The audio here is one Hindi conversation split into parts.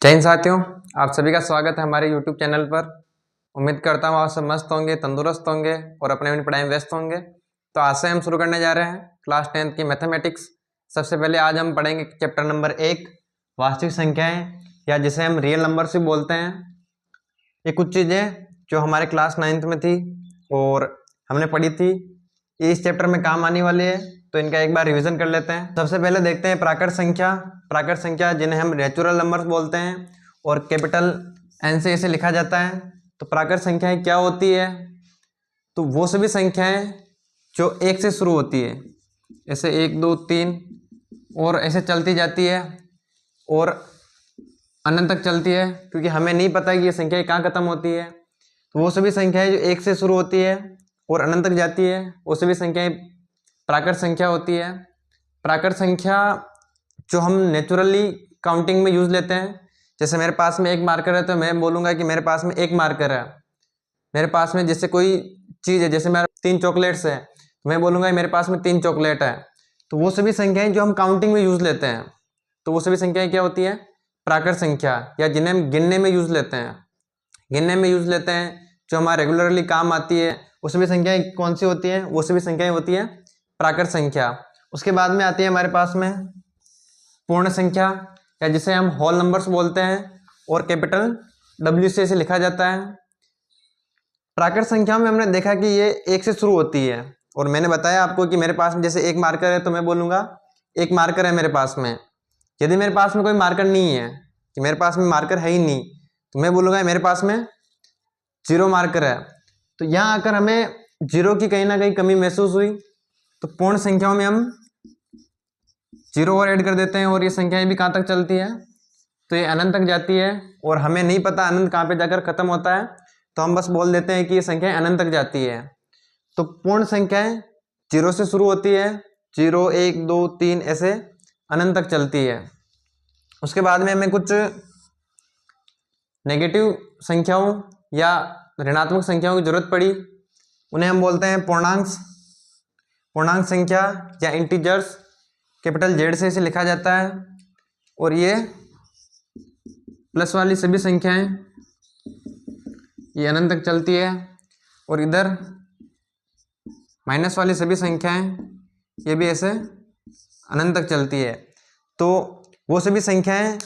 जय हिंद साथियों, आप सभी का स्वागत है हमारे YouTube चैनल पर। उम्मीद करता हूँ आप सब मस्त होंगे, तंदुरुस्त होंगे और अपने अपनी पढ़ाई में व्यस्त होंगे। तो आज से हम शुरू करने जा रहे हैं क्लास 10th की मैथमेटिक्स। सबसे पहले आज हम पढ़ेंगे चैप्टर नंबर 1, वास्तविक संख्याएं, या जिसे हम रियल नंबर से बोलते हैं। ये कुछ चीज़ें जो हमारे क्लास 9th में थी और हमने पढ़ी थी, ये इस चैप्टर में काम आने वाली है, तो इनका एक बार रिवीजन कर लेते हैं। सबसे पहले देखते हैं प्राकृत संख्या। प्राकृत संख्या जिन्हें हम नेचुरल नंबर्स बोलते हैं और कैपिटल एन से इसे लिखा जाता है। तो प्राकृत संख्याएं क्या होती है? तो वो सभी संख्याएं जो 1 से शुरू होती है, ऐसे 1 2 3 और ऐसे चलती जाती है और अनंत तक चलती है, क्योंकि हमें नहीं पता कि ये संख्याएं कहाँ खत्म होती है। तो वो सभी संख्याएं जो 1 से शुरू होती है और अनंत तक जाती है, वो सभी संख्याएं प्राकृत संख्या होती है। प्राकृत संख्या जो हम नेचुरली काउंटिंग में यूज लेते हैं, जैसे मेरे पास में एक मार्कर है तो मैं बोलूँगा कि मेरे पास में एक मार्कर है। मेरे पास में जैसे कोई चीज़ है, जैसे मेरे 3 चॉकलेट्स है, तो मैं बोलूँगा मेरे पास में 3 चॉकलेट है। तो वो सभी संख्याएं जो हम काउंटिंग में यूज लेते हैं, तो वो सभी संख्याएं क्या होती है? प्राकृत संख्या, या जिन्हें हम गिनने में यूज लेते हैं। गिनने में यूज लेते हैं, जो हमारे रेगुलरली काम आती है, वो सभी संख्याएं कौन सी होती हैं? वो सभी संख्याएं होती है प्राकृत संख्या। उसके बाद में आती है हमारे पास में पूर्ण संख्या, या जिसे हम होल नंबर्स बोलते हैं और कैपिटल W से इसे लिखा जाता है। प्राकृत संख्याओं में हमने देखा कि ये 1 से शुरू होती है, और मैंने बताया आपको कि मेरे पास में जैसे एक मार्कर है तो मैं बोलूँगा एक मार्कर है मेरे पास में। यदि मेरे पास में कोई मार्कर नहीं है, कि मेरे पास में मार्कर है ही नहीं, तो मैं बोलूँगा मेरे पास में 0 मार्कर है। तो यहाँ आकर हमें 0 की कहीं ना कहीं कमी महसूस हुई, तो पूर्ण संख्याओं में हम 0 और ऐड कर देते हैं, और ये संख्याएं भी कहाँ तक चलती है? तो ये अनंत तक जाती है, और हमें नहीं पता अनंत कहाँ पे जाकर खत्म होता है, तो हम बस बोल देते हैं कि ये संख्याएं अनंत तक जाती है। तो पूर्ण संख्याएं 0 से शुरू होती है, 0 1 2 3 ऐसे अनंत तक चलती है। उसके बाद में हमें कुछ नेगेटिव संख्याओं या ऋणात्मक संख्याओं की जरूरत पड़ी, उन्हें हम बोलते हैं पूर्णांक। पूर्णांक संख्या या इंटीजर्स, कैपिटल Z से इसे लिखा जाता है, और ये प्लस वाली सभी संख्याएं ये अनंत तक चलती है, और इधर माइनस वाली सभी संख्याएं ये भी ऐसे अनंत तक चलती है। तो वो सभी संख्याएं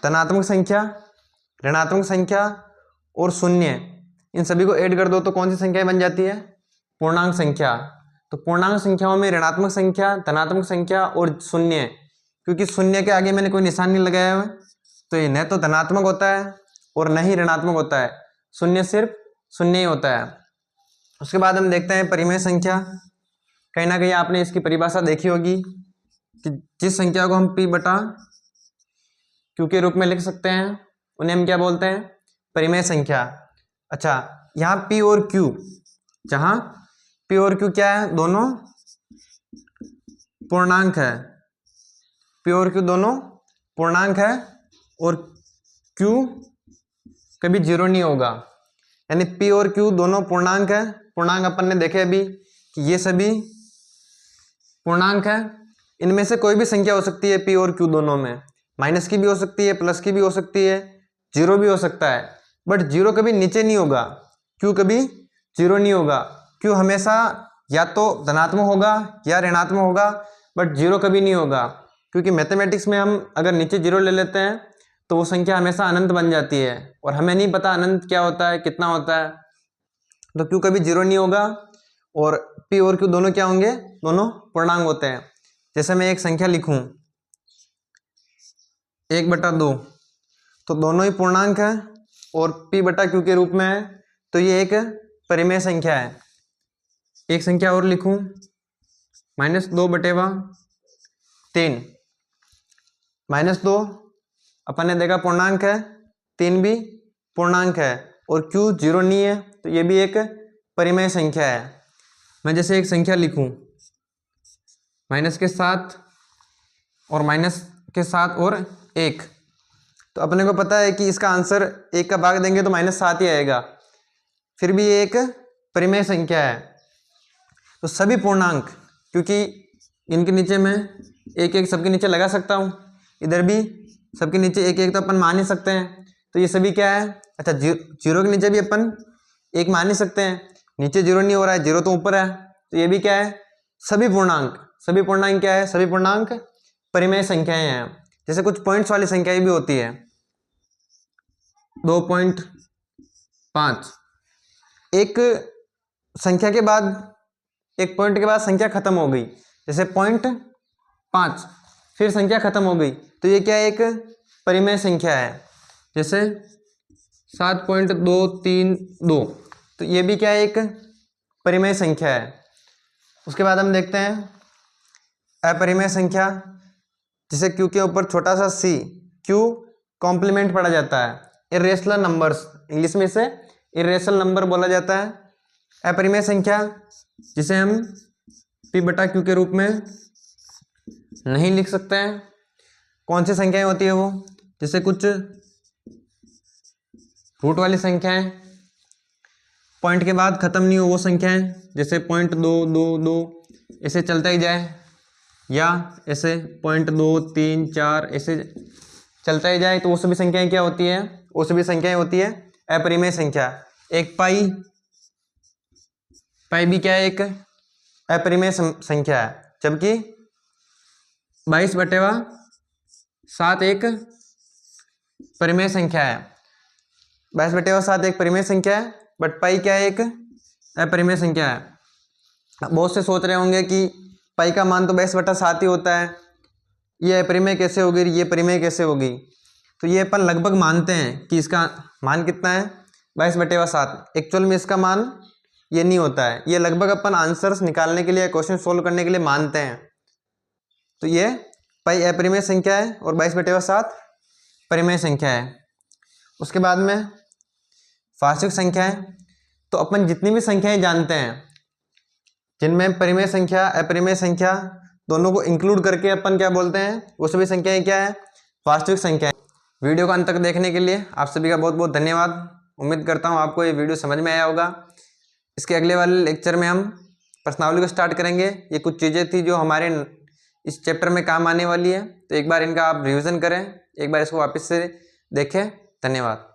धनात्मक संख्या, ऋणात्मक संख्या और शून्य, इन सभी को ऐड कर दो तो कौन सी संख्या बन जाती है? पूर्णांक संख्या। तो पूर्णांक संख्याओं में ऋणात्मक संख्या, धनात्मक संख्या और शून्य, क्योंकि शून्य के आगे मैंने कोई निशान नहीं लगाया हुआ, तो ये न तो धनात्मक होता है और न ही ऋणात्मक होता है। शून्य सिर्फ शून्य ही होता है। उसके बाद हम देखते हैं परिमेय संख्या। कहीं ना कहीं आपने इसकी परिभाषा देखी होगी कि जिस संख्या को हम P बटा Q के रूप में लिख सकते हैं, उन्हें हम क्या बोलते हैं? परिमेय संख्या। अच्छा, यहाँ P और Q, जहाँ P और Q क्या है? दोनों पूर्णांक है। P और Q दोनों पूर्णांक है, और Q कभी 0 नहीं होगा। यानी P और Q दोनों पूर्णांक है। पूर्णांक अपन ने देखे अभी कि ये सभी पूर्णांक है। इनमें से कोई भी संख्या हो सकती है P और Q दोनों में, माइनस की भी हो सकती है, प्लस की भी हो सकती है, 0 भी हो सकता है, बट 0 कभी नीचे नहीं होगा, Q कभी 0 नहीं होगा। Q हमेशा या तो धनात्मक होगा या ऋणात्मक होगा, बट 0 कभी नहीं होगा, क्योंकि मैथमेटिक्स में हम अगर नीचे 0 ले लेते हैं तो वो संख्या हमेशा अनंत बन जाती है, और हमें नहीं पता अनंत क्या होता है, कितना होता है। तो Q कभी 0 नहीं होगा, और P और Q दोनों क्या होंगे? दोनों पूर्णांक होते हैं। जैसे मैं एक संख्या लिखूं 1/2, तो दोनों ही पूर्णांक है और P बटा Q के रूप में है, तो ये एक परिमेय संख्या है। एक संख्या और लिखूं -2/3। -2 अपन ने देखा पूर्णांक है, 3 भी पूर्णांक है, और Q 0 नहीं है, तो ये भी एक परिमेय संख्या है। मैं जैसे एक संख्या लिखूं माइनस के साथ और माइनस के साथ और 1, तो अपने को पता है कि इसका आंसर 1 का भाग देंगे तो -7 ही आएगा, फिर भी ये एक परिमेय संख्या है। तो सभी पूर्णांक, क्योंकि इनके नीचे मैं एक एक सबके नीचे लगा सकता हूँ, इधर भी सबके नीचे एक एक तो अपन मान ही सकते हैं, तो ये सभी क्या है, अच्छा जीरो के नीचे भी अपन एक मान ही सकते हैं, नीचे जीरो नहीं हो रहा है, जीरो तो ऊपर है, तो ये भी क्या है, सभी पूर्णांक क्या है, सभी पूर्णांक परिमेय संख्याएं हैं। जैसे कुछ पॉइंट्स वाली संख्याएं भी होती है, 2.5, एक संख्या के बाद, एक पॉइंट के बाद संख्या खत्म हो गई, जैसे 0.5, फिर संख्या खत्म हो गई, तो ये क्या है, एक परिमेय संख्या है। जैसे 7.232, तो ये भी क्या है, एक परिमेय संख्या है। उसके बाद हम देखते हैं अपरिमेय संख्या, जिसे क्यू के ऊपर छोटा सा सी, क्यू कॉम्प्लीमेंट पढ़ा जाता है, इर्रेशनल नंबर्स, इंग्लिश में इसे इर्रेशनल नंबर बोला जाता है। अपरिमेय संख्या जिसे हम पी बटा क्यू के रूप में नहीं लिख सकते हैं। कौन सी संख्याएं होती है वो, जैसे कुछ रूट वाली संख्याएं, पॉइंट के बाद खत्म नहीं हो वो संख्याएं, जैसे 0.222 ऐसे चलता ही जाए, या ऐसे 0.234 ऐसे चलता ही जाए, तो वो सभी संख्याएं क्या होती है, वो सभी संख्याएं होती है अपरिमेय संख्या। एक पाई भी क्या है, एक अपरिमेय संख्या है, जबकि 22/7 एक परिमेय संख्या है। 22/7 एक परिमेय संख्या है, बट पाई क्या है, एक अपरिमेय संख्या है। बहुत से सोच रहे होंगे कि पाई का मान तो 22/7 ही होता है, ये अपरिमेय कैसे होगी, ये परिमेय कैसे होगी, तो ये अपन लगभग मानते हैं कि इसका मान कितना है, 22/7। एक्चुअल में इसका मान ये नहीं होता है, ये लगभग अपन आंसर्स निकालने के लिए, क्वेश्चन सोल्व करने के लिए मानते हैं। तो ये पाई अपरिमेय संख्या है और 22/7 परिमेय संख्या है। उसके बाद में वास्तविक संख्याएं, तो अपन जितनी भी संख्याएं जानते हैं जिनमें परिमेय संख्या अपरिमेय संख्या दोनों को इंक्लूड करके अपन क्या बोलते हैं, वो सभी संख्याएं क्या है, वास्तविक संख्याएं। वीडियो को अंत तक देखने के लिए आप सभी का बहुत बहुत धन्यवाद। उम्मीद करता हूँ आपको ये वीडियो समझ में आया होगा। इसके अगले वाले लेक्चर में हम प्रश्नावली को स्टार्ट करेंगे। ये कुछ चीज़ें थी जो हमारे इस चैप्टर में काम आने वाली है, तो एक बार इनका आप रिवीजन करें, एक बार इसको वापस से देखें। धन्यवाद।